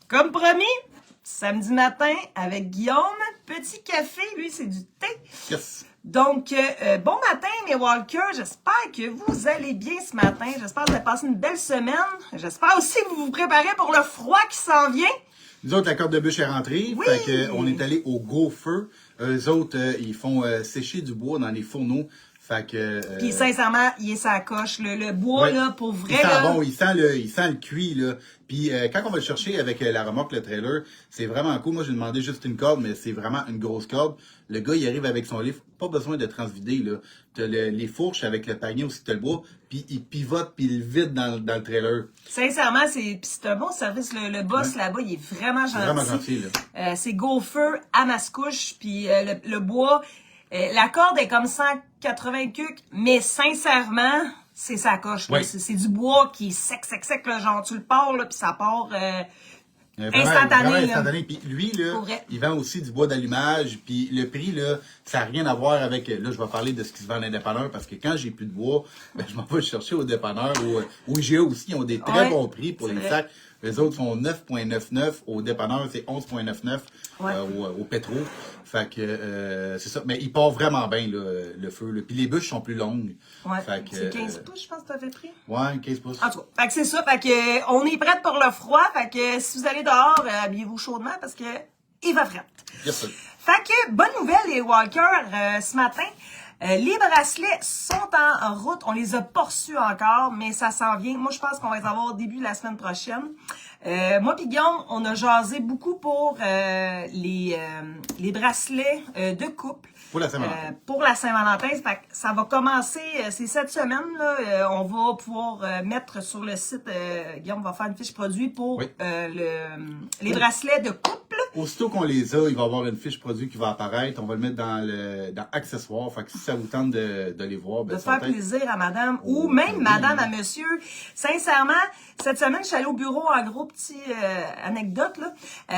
Comme promis, samedi matin avec Guillaume, petit café, lui c'est du thé. Yes. Donc, bon matin mes walkers, j'espère que vous allez bien ce matin, j'espère que vous avez passé une belle semaine, j'espère aussi que vous vous préparez pour le froid qui s'en vient. Nous autres, la corde de bûche est rentrée, Oui. fait que, on est allé au gros feu. Eux autres, ils font sécher du bois dans les fourneaux. Fait que, Puis sincèrement, il est sa coche, le bois ouais. là, pour vrai Il sent là. bon, il sent le cuit, là. Puis quand on va le chercher avec la remorque, le trailer, c'est vraiment cool. Moi, j'ai demandé juste une corde, mais c'est vraiment une grosse corde. Le gars, il arrive avec son livre, pas besoin de transvider, là. T'as les fourches avec le panier aussi, t'as le bois, puis il pivote, puis il vide dans le trailer. Sincèrement, c'est un bon service. Le boss là-bas, il est vraiment gentil. Vraiment gentil, là. C'est Go-Feu à Mascouche, puis le bois. La corde est comme 180 cucs, mais sincèrement, c'est sa coche. Oui. C'est du bois qui est sec, là, genre tu le pars, là, puis ça part Vraiment instantané. Là. instantané. Puis lui, là, Pour vrai. il vend aussi du bois d'allumage. Puis le prix, là, ça n'a rien à voir avec... Là, je vais parler de ce qui se vend à l'indépanneur parce que quand j'ai plus de bois, ben, je m'en vais le chercher au dépanneur. Au IGA aussi, ils ont des très Ouais, bons prix pour c'est les vrai. sacs. Les autres sont 9,99. Au dépanneur, c'est 11,99 Ouais. au pétro. Fait que c'est ça. Mais il part vraiment bien, là, le feu. Là. Puis les bûches sont plus longues. Ouais. Fait que, C'est 15 pouces, je pense que tu avais pris. Ouais, 15 pouces. En tout cas, fait que c'est ça. Fait que on est prête pour le froid. Fait que si vous allez dehors, habillez-vous chaudement parce que il va frais. Yes, sir. Fait que, bonne nouvelle les walkers, ce matin, les bracelets sont en route. On les a pas reçus encore, mais ça s'en vient. Moi, je pense qu'on va les avoir au début de la semaine prochaine. Moi pis Guillaume, on a jasé beaucoup pour les bracelets de couple. Pour la Saint-Valentin. Pour la Saint-Valentin, fait que ça va commencer, c'est cette semaine, là, on va pouvoir mettre sur le site, Guillaume va faire une fiche produit pour Oui. les bracelets de couple. Aussitôt qu'on les a, il va y avoir une fiche produit qui va apparaître. On va le mettre dans accessoires. Fait que si ça vous tente de les voir, ben, De ça faire va être- plaisir à madame ou Oh, même oui. madame à monsieur. Sincèrement, cette semaine, je suis allée au bureau en gros, petite anecdote, là.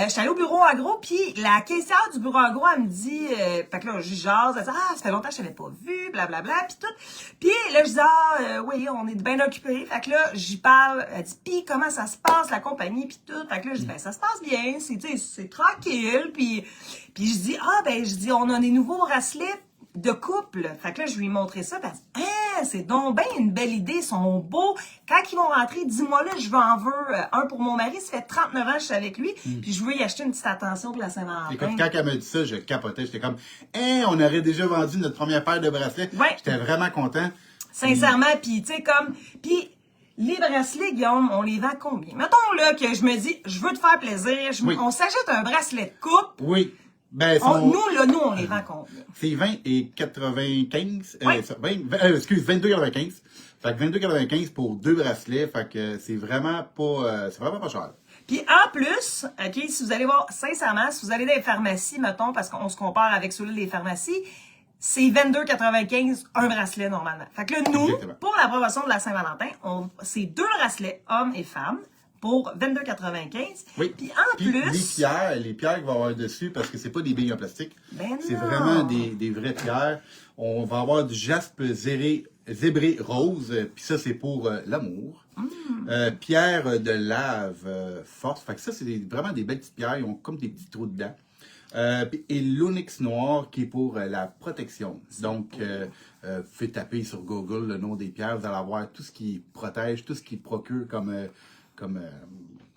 Je suis allée au bureau en gros, puis la caissière du bureau en gros, elle me dit, fait que là, je jase, elle dit, ah, ça fait longtemps que je t'avais pas vu, blablabla, puis tout. Puis là, je dis, oui, on est bien occupés. Fait que là, j'y parle, elle dit, puis comment ça se passe, la compagnie, puis tout. Fait que là, je dis, ben, ça se passe bien, c'est tranquille, puis je dis, je dis, on a des nouveaux bracelets de couple. Fait que là, je lui ai montré ça. Puis elle dit, c'est donc bien une belle idée. Ils sont beaux. Quand ils vont rentrer, dis-moi là, je veux en veux un pour mon mari. Ça fait 39 ans que je suis avec lui. Puis je veux y acheter une petite attention pour la Saint-Valentin. Écoute, quand elle m'a dit ça, je capotais. J'étais comme, on aurait déjà vendu notre première paire de bracelets. Ouais. J'étais vraiment content. Sincèrement, puis tu sais, comme... Puis les bracelets, Guillaume, on les vend combien? Mettons là que je me dis, je veux te faire plaisir. Oui. On s'achète un bracelet de couple. Oui. Ben, Nous, on les vend combien? c'est 20 et 95. Oui. 22,95. Fait que 22,95 pour 2 bracelets. Fait que c'est vraiment pas cher. Puis en plus, OK, si vous allez voir, sincèrement, si vous allez dans les pharmacies, mettons, parce qu'on se compare avec ceux-là des pharmacies, c'est 22,95 un bracelet normalement. Fait que là, nous, Exactement. pour la promotion de la Saint-Valentin, c'est 2 bracelets, hommes et femmes, pour 22,95. Oui. Puis en plus... les pierres qu'il va y avoir dessus, parce que c'est pas des billes en plastique. Ben c'est non. vraiment des vraies pierres. On va avoir du jaspe zébré rose, puis ça, c'est pour l'amour. Pierre de lave forte. Fait que ça, c'est vraiment des belles petites pierres. Ils ont comme des petits trous dedans. Et l'onyx noir qui est pour la protection. Donc, vous pouvez taper sur Google le nom des pierres. Vous allez avoir tout ce qui protège, tout ce qui procure comme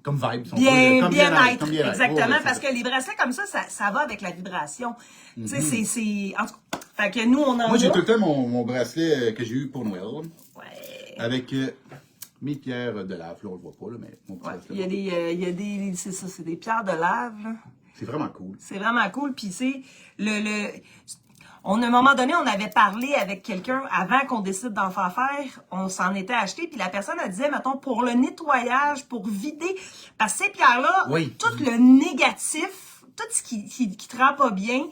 vibe. si on veut, Bien-être, comme bien-être. exactement, Ouais, parce c'est que les bracelets comme ça va avec la vibration. Tu sais, c'est... En tout cas, fait que nous, on en Moi, j'ai a. tout le temps mon bracelet que j'ai eu pour Noël, Ouais. avec mes pierres de lave. Là, on le voit pas, là, mais mon petit Ouais. bracelet. Il y a des... C'est ça, c'est des pierres de lave, là. C'est vraiment cool. C'est vraiment cool. Puis c'est à un moment donné, on avait parlé avec quelqu'un avant qu'on décide d'en faire faire. On s'en était acheté. Puis la personne elle disait, mettons, pour le nettoyage, pour vider. Parce que ces pierres-là, Oui. tout le négatif, tout ce qui te rend pas bien,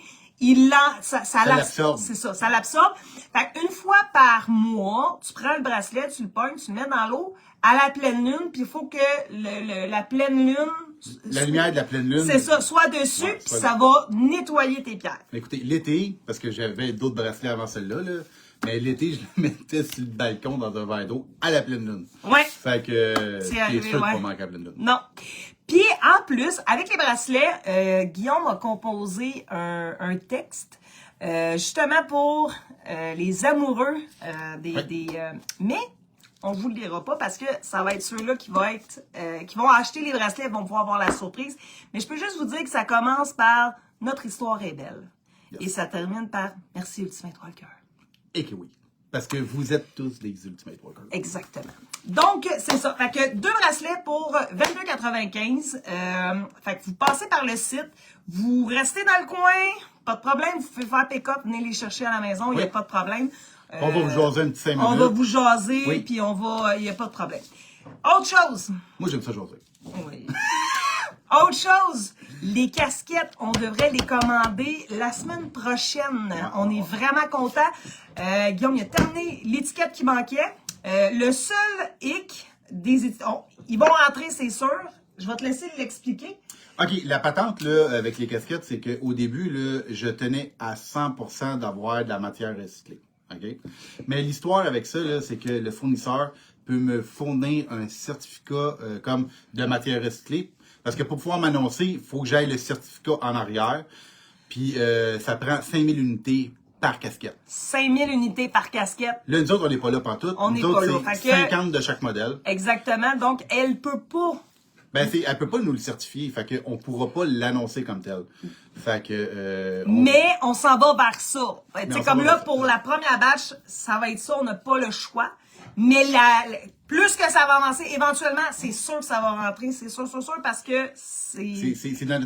ça l'absorbe. C'est ça, ça l'absorbe. Fait qu'une fois par mois, tu prends le bracelet, tu le pognes, tu le mets dans l'eau à la pleine lune. Puis il faut que la pleine lune... La lumière de la pleine lune. C'est ça, soit dessus, Ouais, puis soit- ça va nettoyer tes pierres. Mais écoutez, l'été, parce que j'avais d'autres bracelets avant celle-là, là, mais l'été, je le mettais sur le balcon dans un verre d'eau à la pleine lune. Ouais. Fait que C'est t'es arrivé, sûr ouais. de pas manquer à la pleine lune. Non. Puis en plus, avec les bracelets, Guillaume a composé un texte justement pour les amoureux mais on vous le dira pas parce que ça va être ceux-là qui vont acheter les bracelets, vont pouvoir avoir la surprise. Mais je peux juste vous dire que ça commence par notre histoire est belle. Yes. Et ça termine par merci Ultimate Walker. Et que oui. Parce que vous êtes tous des Ultimate Walker. Exactement. Donc, c'est ça. Fait que 2 bracelets pour 22,95. Fait que vous passez par le site, vous restez dans le coin, pas de problème, vous pouvez faire pick-up, venez les chercher à la maison, il n'y a pas de problème. On va vous jaser un petit 5 minutes. On va vous jaser, puis il n'y a pas de problème. Autre chose. Moi, j'aime ça jaser. Oui. Autre chose, les casquettes, on devrait les commander la semaine prochaine. On est vraiment contents. Guillaume, il a terminé l'étiquette qui manquait. Le seul hic des étiquettes, ils vont rentrer, c'est sûr. Je vais te laisser l'expliquer. OK, la patente là, avec les casquettes, c'est qu'au début, là, je tenais à 100% d'avoir de la matière recyclée. OK? Mais l'histoire avec ça, là, c'est que le fournisseur peut me fournir un certificat comme de matière recyclée. Parce que pour pouvoir m'annoncer, il faut que j'aille le certificat en arrière. Puis ça prend 5000 unités par casquette. 5000 unités par casquette. Là, nous autres, on n'est pas là partout. On n'est pas là. C'est 50 de chaque modèle. Exactement. Donc, elle peut pas. Ben, elle peut pas nous le certifier. Fait que on pourra pas l'annoncer comme tel. Fait que. Mais on s'en va vers ça. C'est comme là, pour la première batch, ça va être ça. On n'a pas le choix. Mais plus que ça va avancer, éventuellement, c'est sûr que ça va rentrer. C'est sûr, parce que c'est... C'est dans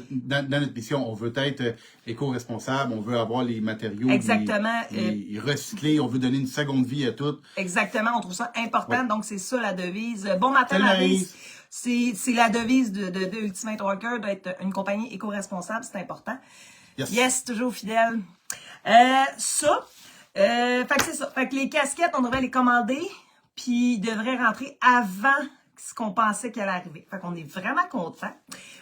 notre mission. On veut être éco-responsable. On veut avoir les matériaux exactement. Les recyclés. On veut donner une seconde vie à tout. Exactement. On trouve ça important. Ouais. Donc, c'est ça la devise. Bon matin, Maryse. C'est la devise de Ultimate Walker d'être une compagnie éco-responsable. C'est important. Yes, toujours fidèle. Fait que c'est ça. Fait que les casquettes, on devrait les commander. Puis, il devrait rentrer avant ce qu'on pensait qu'elle allait arriver. Fait qu'on est vraiment contents.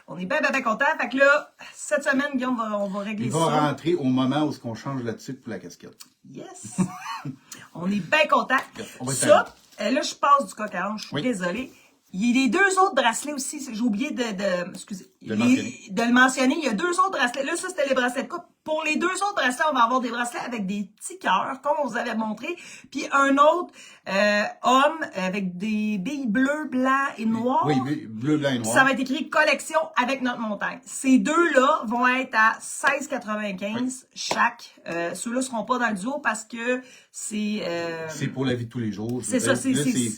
On est bien contents. Fait que là, cette semaine, Guillaume, on va régler ça. Il va rentrer au moment où on change la tuque pour la casquette. Yes! On est bien contents. Ça, là, je passe du coq à l'âne. Je suis désolée. Il y a les 2 autres bracelets aussi. J'ai oublié de le mentionner. Il y a 2 autres bracelets. Là, ça, c'était les bracelets de coupe. Pour les 2 autres bracelets, on va avoir des bracelets avec des petits cœurs, comme on vous avait montré. Puis un autre homme avec des billes bleues, blancs et noirs. Oui, bleu, blanc et noir. Ça va être écrit collection avec notre montagne. Ces 2-là vont être à 16,95 chaque. Ceux-là seront pas dans le duo parce que c'est... c'est pour la vie de tous les jours. C'est ça.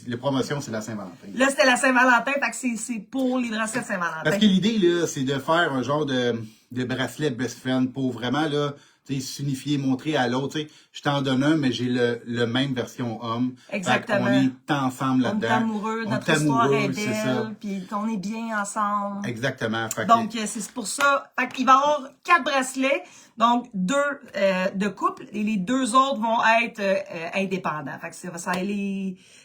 Les promotions, c'est la Saint-Valentin. Là, c'était la Saint-Valentin, fait que c'est pour les bracelets de Saint-Valentin. Parce que l'idée, là, c'est de faire un genre de bracelet best friend pour vraiment, là, s'unifier, montrer à l'autre, je t'en donne un, mais j'ai le même version homme. Exactement. On est ensemble là-dedans. On est amoureux, notre histoire est belle, puis on est bien ensemble. Exactement. Donc, c'est pour ça. Fait qu'il va y avoir 4 bracelets, donc 2 de couple, et les 2 autres vont être indépendants. Fait que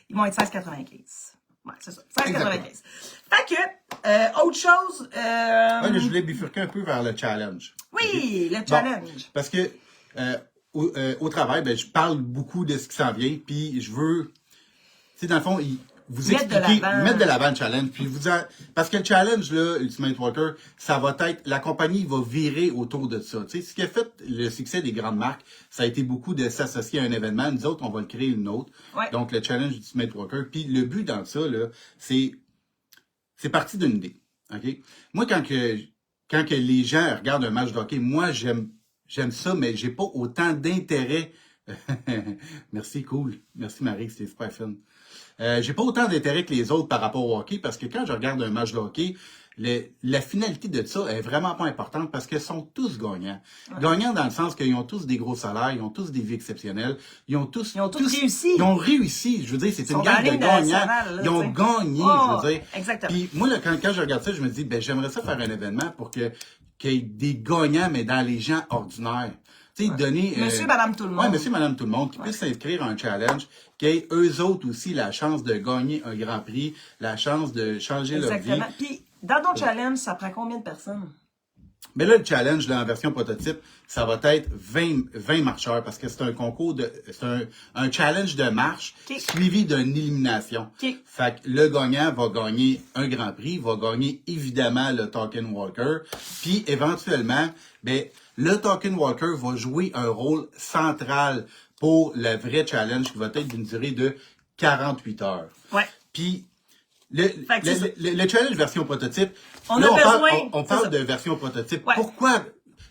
ils vont être 16,95. Ouais, c'est ça. 16,95. Fait que, autre chose... je voulais bifurquer un peu vers le challenge. Oui, le challenge. Bon, parce que au travail, je parle beaucoup de ce qui s'en vient, puis je veux, dans le fond, vous expliquer, mettre de l'avant le challenge, puis parce que le challenge, là, Ultimate Walker, ça va être, la compagnie va virer autour de ça. Ce qui a fait le succès des grandes marques, ça a été beaucoup de s'associer à un événement. Nous autres, on va le créer une autre. Ouais. Donc, le challenge Ultimate Walker. Puis le but dans ça, là, c'est parti d'une idée. OK? Moi, quand que les gens regardent un match de hockey, moi, j'aime ça, mais j'ai pas autant d'intérêt. Merci, cool. Merci, Marie, c'était super fun. J'ai pas autant d'intérêt que les autres par rapport au hockey, parce que quand je regarde un match de hockey, la finalité de ça est vraiment pas importante parce qu'ils sont tous gagnants. Ouais. Gagnants dans le sens qu'ils ont tous des gros salaires, ils ont tous des vies exceptionnelles, ils ont tous réussi. Ils ont réussi. Je veux dire, c'est une gang de gagnants. Ils ont gagné, je veux dire. Exactement. Puis moi, là, quand je regarde ça, je me dis, j'aimerais ça faire un événement pour qu'il y ait des gagnants, mais dans les gens ordinaires. Donner, monsieur, madame, tout le monde. Oui, monsieur, madame, tout le monde, qui puisse s'inscrire à un challenge, qui ait eux autres aussi la chance de gagner un grand prix, la chance de changer leur vie. Exactement. Puis, dans ton challenge, ça prend combien de personnes? Mais là, le challenge, là, en version prototype, ça va être 20 marcheurs parce que c'est un concours c'est un challenge de marche suivi d'une élimination. Fait que le gagnant va gagner un grand prix, va gagner évidemment le Talking Walker, puis éventuellement, ben, le Talking Walker va jouer un rôle central pour le vrai challenge qui va être d'une durée de 48 heures. Ouais. Puis, le challenge version prototype, on parle de version prototype. Ouais. Pourquoi?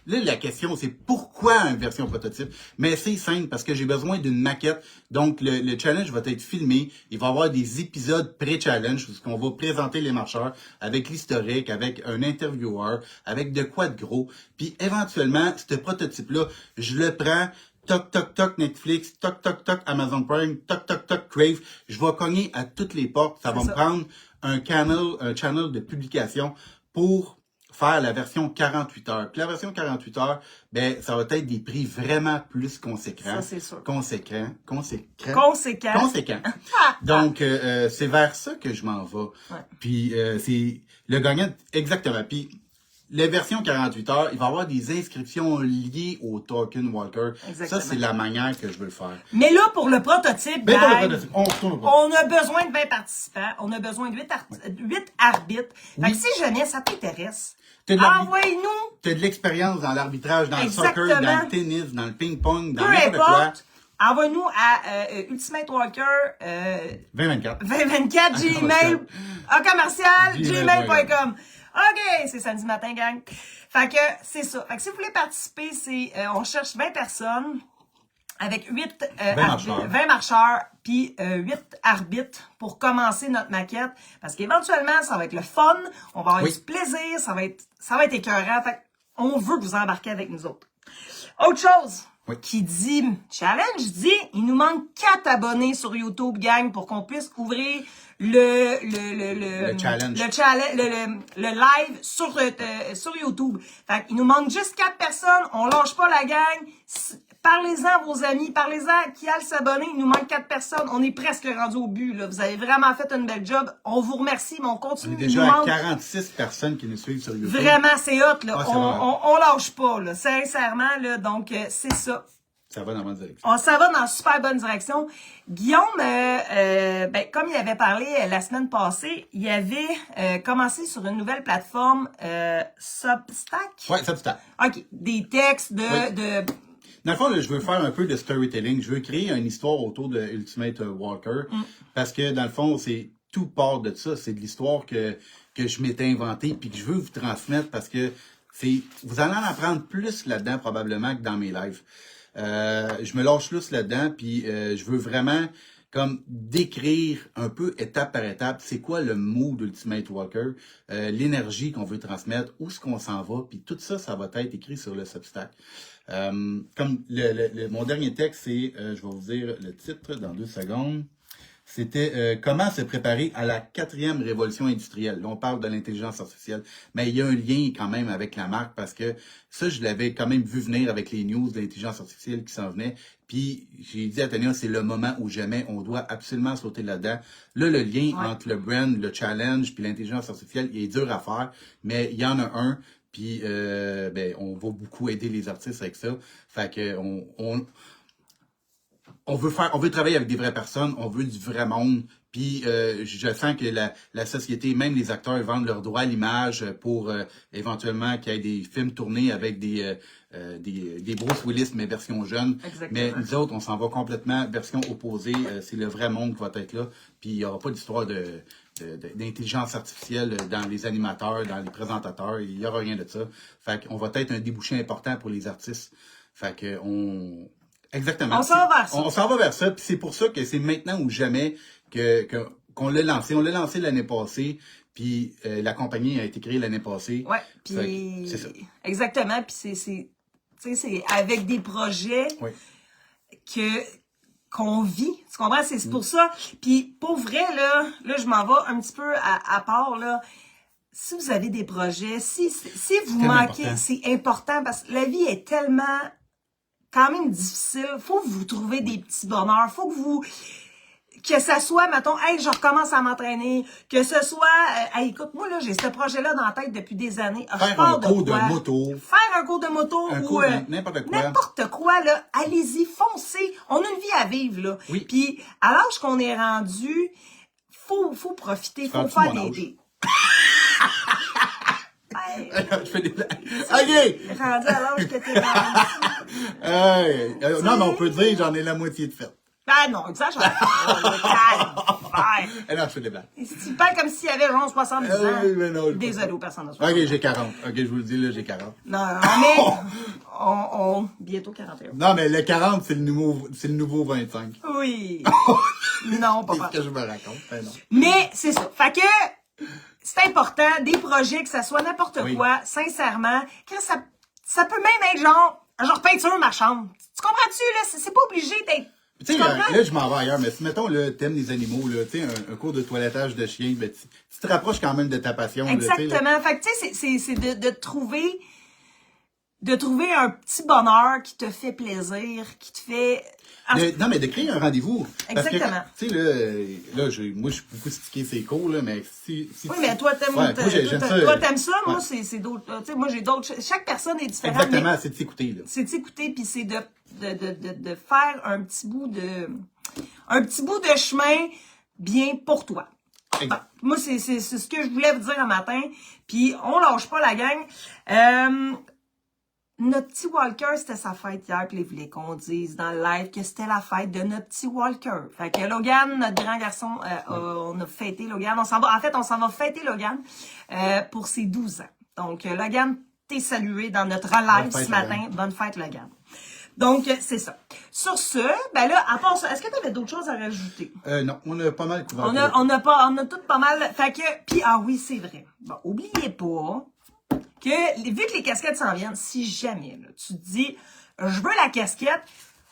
Là, la question, c'est pourquoi une version prototype? Mais c'est simple, parce que j'ai besoin d'une maquette. Donc, le challenge va être filmé. Il va y avoir des épisodes pré-challenge, où on va présenter les marcheurs avec l'historique, avec un intervieweur, avec de quoi de gros. Puis, éventuellement, ce prototype-là, je le prends, toc, toc, toc, Netflix, toc, toc, toc, Amazon Prime, toc, toc, toc, Crave. Je vais cogner à toutes les portes. Ça va me prendre un channel de publication pour faire la version 48 heures. Puis la version 48 heures, ben, ça va être des prix vraiment plus conséquents. Ça, c'est sûr. Conséquents. Donc, c'est vers ça que je m'en vais. Ouais. Puis, c'est le gagnant, exactement. Puis, la version 48 heures, il va y avoir des inscriptions liées au Talking Walker. Exactement. Ça, c'est la manière que je veux le faire. Mais là, pour le prototype, on a besoin de 20 participants. On a besoin de 8 arbitres. Oui. Fait que si jamais ça t'intéresse, envoie-nous. Tu as de l'expérience dans l'arbitrage, dans le soccer, dans le tennis, dans le ping-pong, dans n'importe quoi. Envoie-nous à Ultimate Walker 2024 gmail gmail.com. OK, c'est samedi matin, gang. Fait que c'est ça. Fait que si vous voulez participer, on cherche 20 personnes avec 20 marcheurs puis 8 arbitres pour commencer notre maquette. Parce qu'éventuellement, ça va être le fun, on va avoir du plaisir, ça va être écœurant. Fait on veut que vous embarquez avec nous autres. Autre chose qui dit challenge, dit il nous manque 4 abonnés sur YouTube, gang, pour qu'on puisse ouvrir le live sur YouTube. Fait qu'il nous manque juste 4 personnes, on lâche pas la gang. Parlez-en à vos amis, parlez-en qui a s'abonner. Il nous manque 4 personnes. On est presque rendu au but, là. Vous avez vraiment fait une belle job. On vous remercie, mais on continue. On est déjà à 46 personnes qui nous suivent sur YouTube. Vraiment, c'est hot, là. On lâche pas, là. Sincèrement, là. Donc, c'est ça. Ça va dans la bonne direction. Ça va dans la super bonne direction. Guillaume, comme il avait parlé la semaine passée, il avait commencé sur une nouvelle plateforme, Substack. Oui, Substack. OK. Des textes de Dans le fond, là, je veux faire un peu de storytelling. Je veux créer une histoire autour de Ultimate Walker. Parce que, dans le fond, c'est tout part de ça. C'est de l'histoire que je m'étais inventée puis que je veux vous transmettre parce que vous allez en apprendre plus là-dedans probablement que dans mes lives. Je me lâche plus là-dedans puis je veux vraiment comme décrire un peu étape par étape c'est quoi le mood d'Ultimate Walker, l'énergie qu'on veut transmettre, où est-ce qu'on s'en va, puis tout ça, ça va être écrit sur le Substack. Comme mon dernier texte, c'est, je vais vous dire le titre dans 2 secondes. C'était comment se préparer à la 4e révolution industrielle. Là, on parle de l'intelligence artificielle, mais il y a un lien quand même avec la marque parce que ça, je l'avais quand même vu venir avec les news de l'intelligence artificielle qui s'en venaient. Puis j'ai dit à Tania, c'est le moment où jamais on doit absolument sauter là-dedans. Là, le lien entre le brand, le challenge, puis l'intelligence artificielle, il est dur à faire, mais il y en a un. Puis on va beaucoup aider les artistes avec ça. Fait que on veut travailler avec des vraies personnes, on veut du vrai monde. Puis je sens que la société, même les acteurs vendent leurs droits à l'image pour éventuellement qu'il y ait des films tournés avec des Bruce Willis, mais version jeune. Exactement. Mais nous autres, on s'en va complètement version opposée. C'est le vrai monde qui va être là. Puis il n'y aura pas d'histoire d'intelligence artificielle dans les animateurs, dans les présentateurs. Il n'y aura rien de ça. Fait qu'on va être un débouché important pour les artistes. Fait que exactement. On s'en va vers ça. On s'en va vers ça. Puis c'est pour ça que c'est maintenant ou jamais qu'on l'a lancé. On l'a lancé l'année passée. Puis la compagnie a été créée l'année passée. Ouais. Puis c'est ça. Exactement. Puis c'est avec des projets qu'on vit. Tu comprends? C'est pour ça. Puis pour vrai, là je m'en vais un petit peu à part, là. Si vous avez des projets, si vous manquez, c'est important parce que la vie est tellement quand même difficile. Faut que vous trouviez des petits bonheurs. Faut que que ça soit, mettons, hey, je recommence à m'entraîner, que ce soit, hey, écoute, moi, là, j'ai ce projet-là dans la tête depuis des années. Faire un cours de moto. Faire un cours de moto Un ou cours de n'importe quoi. N'importe quoi, là. Allez-y, foncez. On a une vie à vivre, là. Oui. Puis, à l'âge qu'on est rendu, faut profiter, faut faire des... Hey, Je fais des blagues. OK! rendu à l'âge que t'es rendu. Non, mais on peut dire j'en ai la moitié de fait. Ah non, exagère. Non, je fais des blagues. Tu parles comme s'il y avait genre 70 ans. Mais non, Désolé aux personnes de 70 OK, j'ai 40. OK, je vous le dis, là, j'ai 40. Non, mais bientôt 41. Non, mais le 40, c'est le nouveau 25. Oui. Non, pas C'est ce pas. que je me raconte. Ben non. Mais c'est ça. Fait que c'est important, des projets, que ça soit n'importe Oui. quoi, sincèrement, quand ça peut même être genre peinture ma chambre. Tu comprends-tu, là? C'est pas obligé d'être... Tu sais, là, je m'en vais ailleurs, mais si, mettons, là, t'aimes les animaux, là, tu sais, un cours de toilettage de chien, ben, tu te rapproches quand même de ta passion. Exactement. Là, fait que, tu sais, c'est de trouver un petit bonheur qui te fait plaisir, qui te fait... non, mais de créer un rendez-vous. Exactement. Tu sais, là, moi, je suis beaucoup stické ces cours, là, mais si Oui, mais toi, t'aimes ouais, j'aime ça. toi, t'aimes ça, moi, Ouais. c'est d'autres. Tu sais, moi, j'ai d'autres. Chaque personne est différente. Exactement, mais c'est de s'écouter, là. c'est de s'écouter, puis c'est de faire un petit bout de chemin bien pour toi. Exact. Moi, c'est ce que je voulais vous dire un matin. Puis, on lâche pas la gang. Notre petit Walker, c'était sa fête hier, puis il voulait qu'on dise dans le live que c'était la fête de notre petit Walker. Fait que Logan, notre grand garçon, on a fêté Logan. On s'en va fêter Logan pour ses 12 ans. Donc, Logan, t'es salué dans notre live ce matin. Logan. Bonne fête, Logan. Donc, c'est ça. Sur ce, ben là, à part ça, est-ce que tu avais d'autres choses à rajouter? Non, on a pas mal couvert. On a tout pas mal. Fait que, puis ah oui, c'est vrai. Bon, oubliez pas que, vu que les casquettes s'en viennent, si jamais, là, tu te dis, je veux la casquette,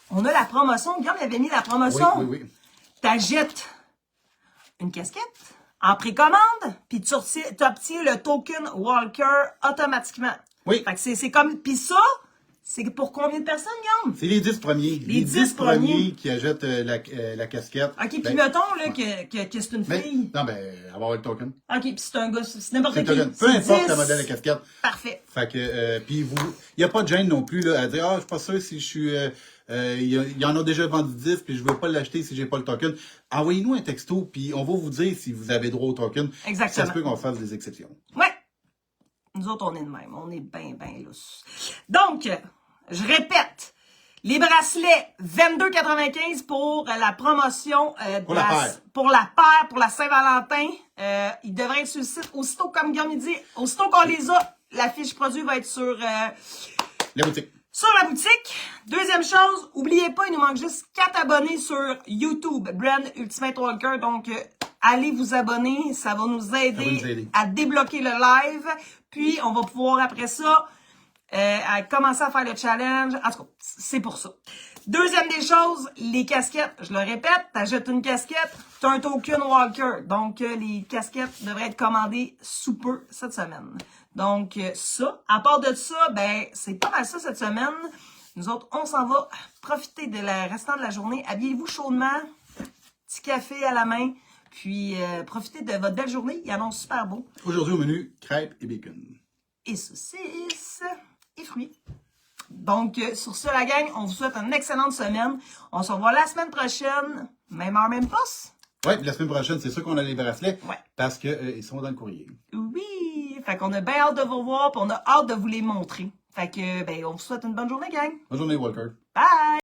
on a la promotion, Guillaume avait mis la promotion. Oui. T'achètes une casquette en précommande, puis tu obtiens le token Walker automatiquement. Oui. Fait que c'est comme, puis ça, c'est pour combien de personnes, Guillaume? C'est les 10 premiers. Les 10 premiers qui achètent la casquette. OK, puis Ben, mettons là, que c'est une mais, fille. non, ben, avoir le token. OK, puis c'est un gars, c'est n'importe C'est qui. le token. Peu C'est importe 10. le modèle de casquette. Parfait. Fait que, puis il n'y a pas de gêne non plus là, à dire, je suis pas sûr si je suis, il y en a déjà vendu 10, puis je veux pas l'acheter si j'ai pas le token. Envoyez-nous un texto, puis on va vous dire si vous avez droit au token. Exactement. Ça se peut qu'on fasse des exceptions. Ouais. Nous autres, on est de même. On est bien lousse. Donc, je répète. Les bracelets, 22,95 pour la promotion Pour la paire. pour la paire, pour la Saint-Valentin. Ils devraient être sur le site. Aussitôt, comme Guillaume il dit, aussitôt qu'on les a, la fiche produit va être sur La boutique. la boutique. Deuxième chose, oubliez pas, il nous manque juste 4 abonnés sur YouTube, Brand Ultimate Walker. Donc, allez vous abonner, ça va nous aider à débloquer le live. Puis, on va pouvoir, après ça, à commencer à faire le challenge. En tout cas, c'est pour ça. Deuxième des choses, les casquettes. Je le répète, t'achètes une casquette, t'as un token Walker. Donc, les casquettes devraient être commandées sous peu cette semaine. Donc, ça. À part de ça, ben, c'est pas mal ça cette semaine. Nous autres, on s'en va profiter de la restant de la journée. Habillez-vous chaudement. Petit café à la main. Puis, profitez de votre belle journée. Il annonce super beau. Aujourd'hui au menu, crêpes et bacon. Et saucisses et fruits. Donc, sur ce, la gang, on vous souhaite une excellente semaine. On se revoit la semaine prochaine. Même heure, même poste. Ouais, puis la semaine prochaine, c'est sûr qu'on a les bracelets. Ouais. Parce que ils sont dans le courrier. Oui. Fait qu'on a bien hâte de vous voir, puis on a hâte de vous les montrer. Fait que, ben, on vous souhaite une bonne journée, gang. Bonne journée, Walker. Bye!